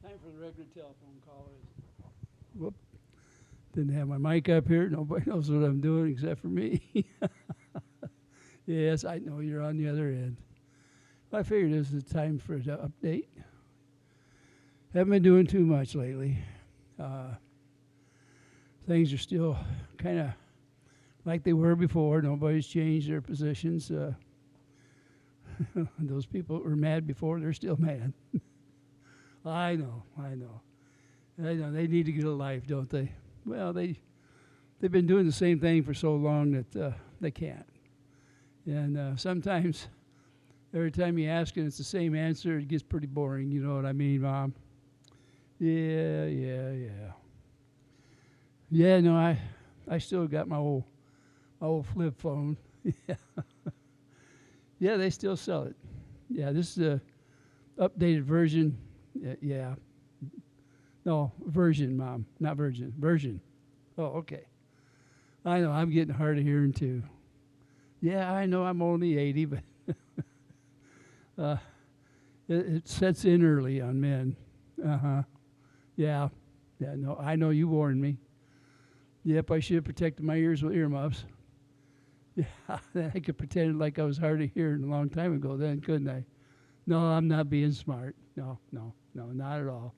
Time for the regular telephone call is. Whoop. Didn't have my mic up here. Nobody knows what I'm doing except for me. Yes, I know you're on the other end. I figured this is the time for the update. Haven't been doing too much lately. Uh, Things are still kind of like they were before. Nobody's changed their positions. Those people that were mad before, they're still mad. I know. They need to get a life, don't they? Well, they've been doing the same thing for so long that they can't. And sometimes, every time you ask and it's the same answer, it gets pretty boring. You know what I mean, Mom? Yeah. Yeah, no, I still got my old flip phone. Yeah. Yeah, they still sell it. Yeah, this is a updated version. Yeah. No, version, Mom, not virgin. Version. Oh, okay. I know, I'm getting hard of hearing too. Yeah, I know I'm only 80, but uh, it sets in early on men. Uh-huh. Yeah. Yeah, no, I know you warned me. Yep, I should have protected my ears with earmuffs. Yeah, I could pretend like I was hard of hearing a long time ago then, couldn't I? No, I'm not being smart. No, not at all.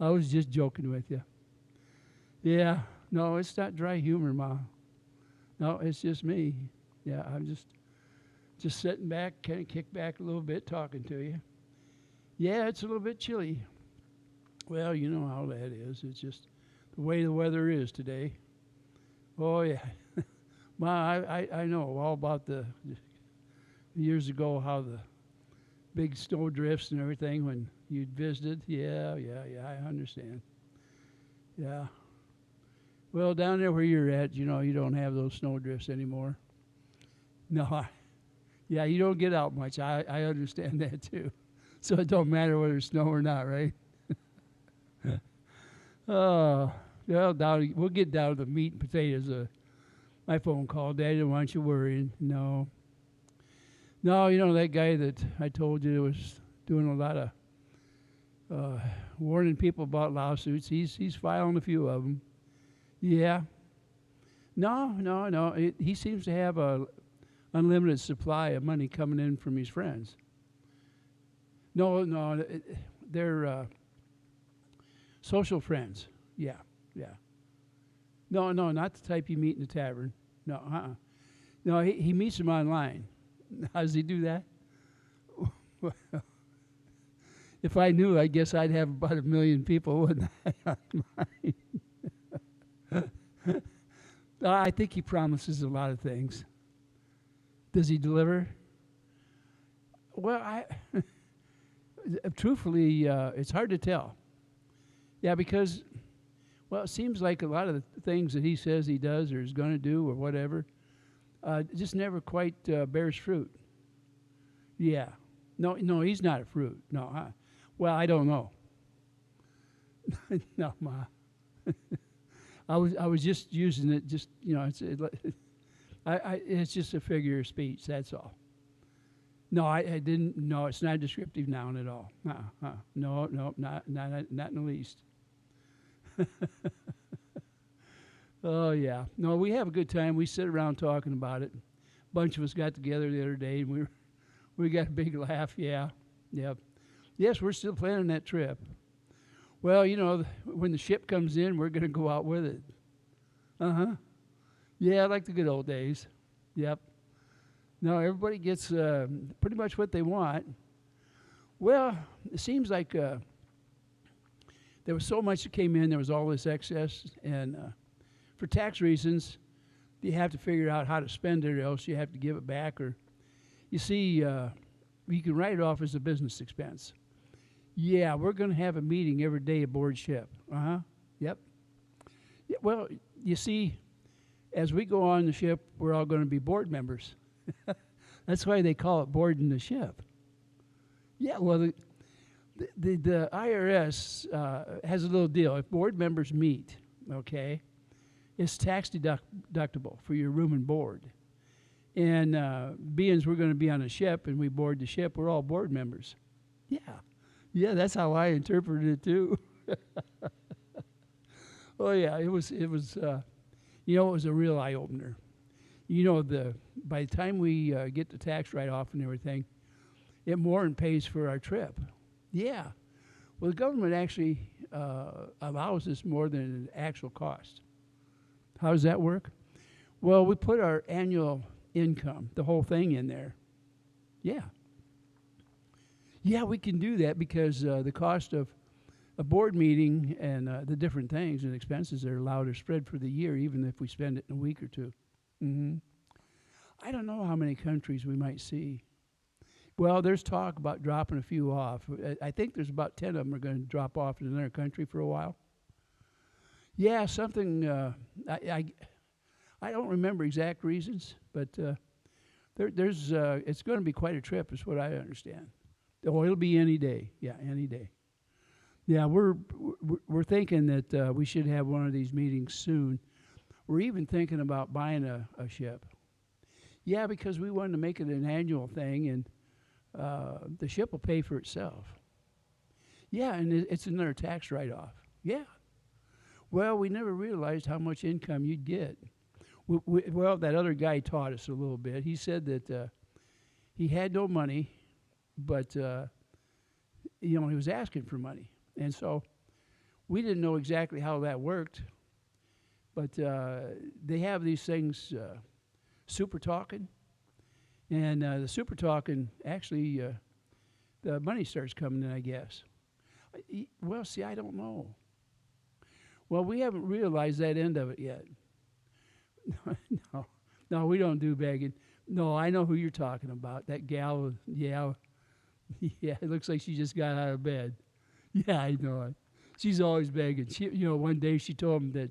I was just joking with you. Yeah, no, it's not dry humor, Ma. No, it's just me. Yeah, I'm just sitting back, kind of kick back a little bit, talking to you. Yeah, it's a little bit chilly. Well, you know how that is. It's just the way the weather is today. Oh yeah, Ma, I know all about the years ago how the big snow drifts and everything when you'd visited. Yeah, I understand. Yeah. Well, down there where you're at, you know, you don't have those snow drifts anymore. No, yeah, you don't get out much. I understand that too. So it don't matter whether it's snow or not, right? Oh, well, we'll get down to the meat and potatoes. My phone call, Daddy, don't want you worrying. No, you know that guy that I told you was doing a lot of warning people about lawsuits. He's filing a few of them. Yeah. No. He seems to have a unlimited supply of money coming in from his friends. No, they're social friends. Yeah. No, not the type you meet in the tavern. No. No, he meets them online. How does he do that? Well, if I knew, I guess I'd have about 1,000,000 people, wouldn't I? I think he promises a lot of things. Does he deliver? Well, truthfully, it's hard to tell. Yeah, because, well, it seems like a lot of the things that he says he does or is going to do or whatever just never quite bears fruit. Yeah. No, he's not a fruit. No. Well, I don't know. No, Ma. I was just using it. Just it's just a figure of speech. That's all. No, I didn't. No, it's not a descriptive noun at all. No, not in the least. Oh yeah. No, we have a good time. We sit around talking about it. A bunch of us got together the other day, and we got a big laugh. Yeah. Yep. Yes, we're still planning that trip. Well, you know, when the ship comes in, we're going to go out with it. Uh-huh. Yeah, like the good old days. Yep. No, everybody gets pretty much what they want. Well, it seems like there was so much that came in, there was all this excess, and for tax reasons, you have to figure out how to spend it, or else you have to give it back. Or, you see, you can write it off as a business expense. Yeah, we're going to have a meeting every day aboard ship. Uh-huh. Yep. Yeah, well, you see, as we go on the ship, we're all going to be board members. That's why they call it boarding the ship. Yeah, well, the IRS has a little deal. If board members meet, okay, it's tax deductible for your room and board. And being as we're going to be on a ship and we board the ship, we're all board members. Yeah. Yeah, that's how I interpreted it too. Oh yeah, it was a real eye opener. By the time we get the tax write off and everything, it more than pays for our trip. Yeah. Well, the government actually allows us more than the actual cost. How does that work? Well, we put our annual income, the whole thing in there. Yeah. Yeah, we can do that because the cost of a board meeting and the different things and expenses are allowed to spread for the year, even if we spend it in a week or two. Hmm. I don't know how many countries we might see. Well, there's talk about dropping a few off. I think there's about 10 of them are going to drop off in another country for a while. Yeah, something. I don't remember exact reasons, but there's it's going to be quite a trip, is what I understand. Oh, it'll be any day. Yeah, any day. Yeah, we're thinking that we should have one of these meetings soon. We're even thinking about buying a ship. Yeah, because we wanted to make it an annual thing, and the ship will pay for itself. Yeah, and it's another tax write-off. Yeah. Well, we never realized how much income you'd get. Well, that other guy taught us a little bit. He said that he had no money, but he was asking for money, and so we didn't know exactly how that worked. But they have these things, super talking, and the super talking actually the money starts coming in, I guess. Well, see, I don't know. Well, we haven't realized that end of it yet. No, no, we don't do begging. No, I know who you're talking about. That gal, yeah, yeah, it looks like she just got out of bed. Yeah, I know it. She's always begging. One day she told him that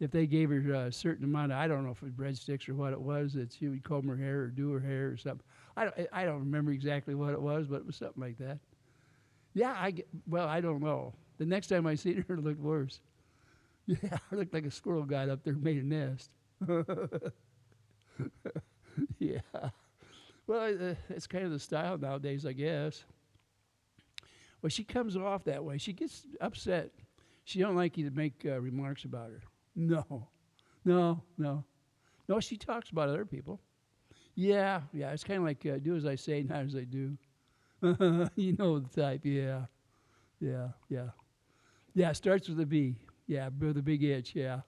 if they gave her a certain amount of, I don't know if it was breadsticks or what it was, that she would comb her hair or do her hair or something. I don't remember exactly what it was, but it was something like that. Yeah, I don't know. The next time I seen her, it looked worse. Yeah, it looked like a squirrel got up there and made a nest. Yeah. Well, it's kind of the style nowadays, I guess. Well, she comes off that way. She gets upset. She don't like you to make remarks about her. No, no, no. No, she talks about other people. Yeah, yeah. It's kind of like do as I say, not as I do. You know the type. Yeah, yeah, yeah. Yeah, it starts with a B. Yeah, with a big itch. Yeah.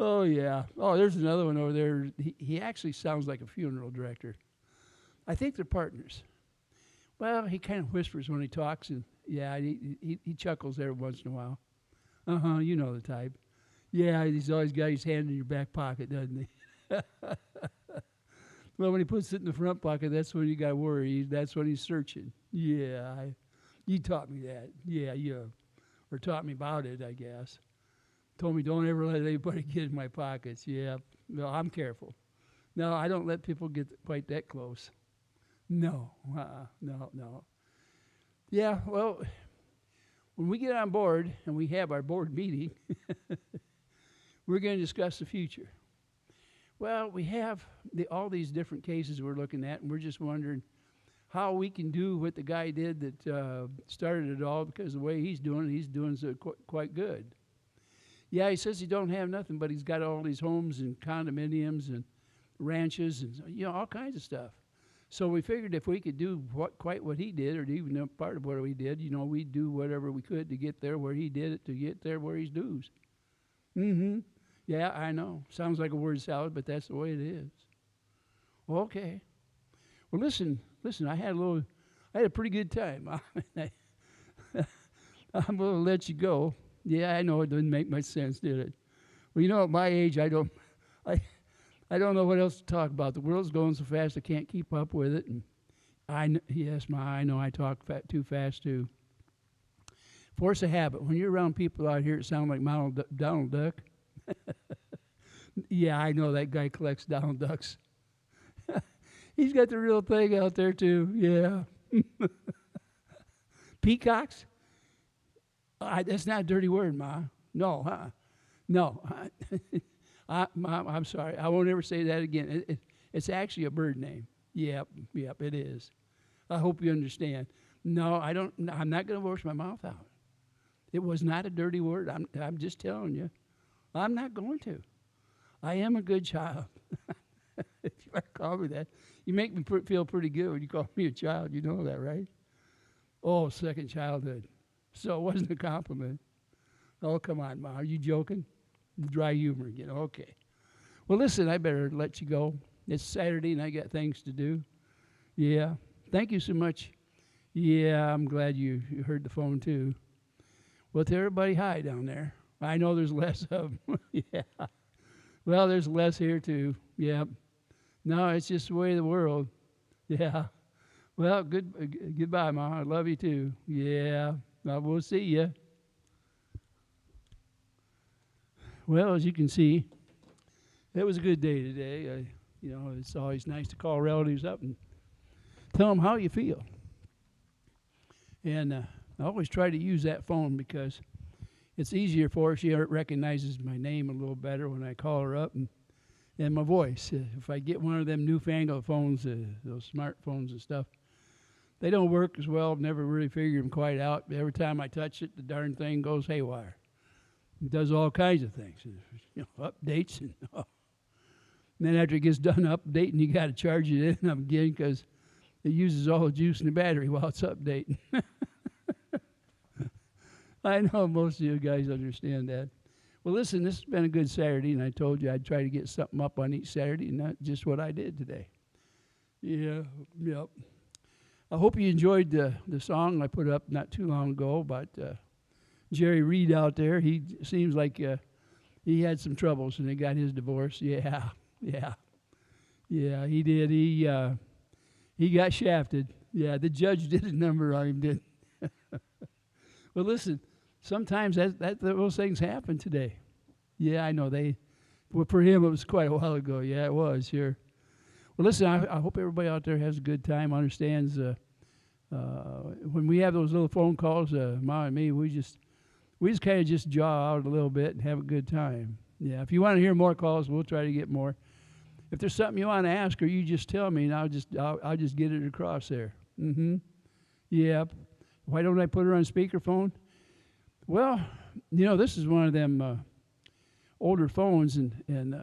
Oh, yeah. Oh, there's another one over there. He actually sounds like a funeral director. I think they're partners. Well, he kind of whispers when he talks, and yeah, he chuckles every once in a while. Uh-huh, you know the type. Yeah, he's always got his hand in your back pocket, doesn't he? Well, when he puts it in the front pocket, that's when you got to worry. That's when he's searching. Yeah, you taught me that. Yeah, or taught me about it, I guess. Told me don't ever let anybody get in my pockets. Yeah, no, I'm careful. No, I don't let people get quite that close. No, no. Yeah, well, when we get on board and we have our board meeting, we're going to discuss the future. Well, we have all these different cases we're looking at, and we're just wondering how we can do what the guy did that started it all, because the way he's doing so quite good. Yeah, he says he don't have nothing, but he's got all these homes and condominiums and ranches and all kinds of stuff. So we figured if we could do quite what he did, or even a part of what we did, we'd do whatever we could to get there where he did it, to get there where he's dues. Mm-hmm. Yeah, I know. Sounds like a word salad, but that's the way it is. Okay. Well, listen. I had a pretty good time. I'm going to let you go. Yeah, I know it didn't make much sense, did it? Well, at my age, I don't know what else to talk about. The world's going so fast, I can't keep up with it. And I know I talk too fast too. Force of habit. When you're around people out here that sound like Donald Duck. Yeah, I know that guy collects Donald Ducks. He's got the real thing out there too. Yeah. Peacocks? That's not a dirty word, Ma. No, no. Mom, I'm sorry. I won't ever say that again. It's actually a bird name. Yep, it is. I hope you understand. No, I don't. I'm not going to wash my mouth out. It was not a dirty word. I'm just telling you. I'm not going to. I am a good child. If you want to call me that, you make me feel pretty good when you call me a child. You know that, right? Oh, second childhood. So it wasn't a compliment. Oh, come on, Ma. Are you joking? Dry humor again. Okay. Well, listen, I better let you go. It's Saturday and I got things to do. Yeah. Thank you so much. Yeah, I'm glad you heard the phone too. Well, to everybody, hi down there. I know there's less of them. Yeah. Well, there's less here too. Yeah. No, it's just the way of the world. Yeah. Well, goodbye, Ma. I love you too. Yeah. We'll see you. Well, as you can see, it was a good day today. It's always nice to call relatives up and tell them how you feel. And I always try to use that phone because it's easier for her. She recognizes my name a little better when I call her up and my voice. If I get one of them newfangled phones, those smartphones and stuff, they don't work as well. Never really figured them quite out. Every time I touch it, the darn thing goes haywire. It does all kinds of things, updates. And then after it gets done updating, you got to charge it in again because it uses all the juice in the battery while it's updating. I know most of you guys understand that. Well, listen, this has been a good Saturday, and I told you I'd try to get something up on each Saturday, and that's just what I did today. Yeah, yep. I hope you enjoyed the song I put up not too long ago about Jerry Reed out there. He seems like he had some troubles, and he got his divorce. Yeah, he did. He got shafted. Yeah, the judge did a number on him, didn't he? Well, listen, sometimes those things happen today. Yeah, I know for him it was quite a while ago. Yeah, it was, sure. Well, listen, I hope everybody out there has a good time, understands when we have those little phone calls, Ma and me, we just kind of just jaw out a little bit and have a good time. Yeah, if you want to hear more calls, we'll try to get more. If there's something you want to ask, or you just tell me, and I'll just get it across there. Yeah. Why don't I put her on speakerphone? Well, this is one of them older phones, and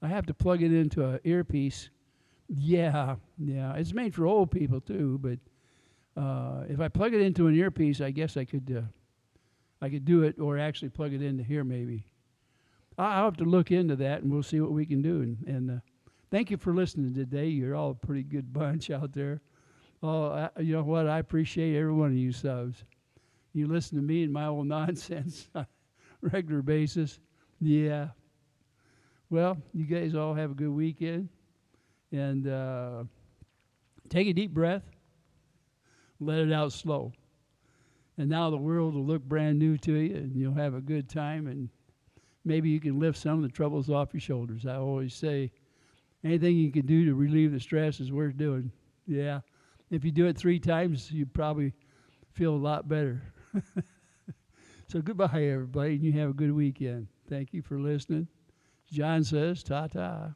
I have to plug it into an earpiece. Yeah. It's made for old people too, but if I plug it into an earpiece, I guess I could do it, or actually plug it into here maybe. I'll have to look into that, and we'll see what we can do. And thank you for listening today. You're all a pretty good bunch out there. Oh, you know what? I appreciate every one of you subs. You listen to me and my old nonsense on a regular basis. Yeah. Well, you guys all have a good weekend. And take a deep breath. Let it out slow. And now the world will look brand new to you, and you'll have a good time, and maybe you can lift some of the troubles off your shoulders. I always say anything you can do to relieve the stress is worth doing. Yeah. If you do it 3 times, you probably feel a lot better. So goodbye, everybody, and you have a good weekend. Thank you for listening. John says, ta-ta.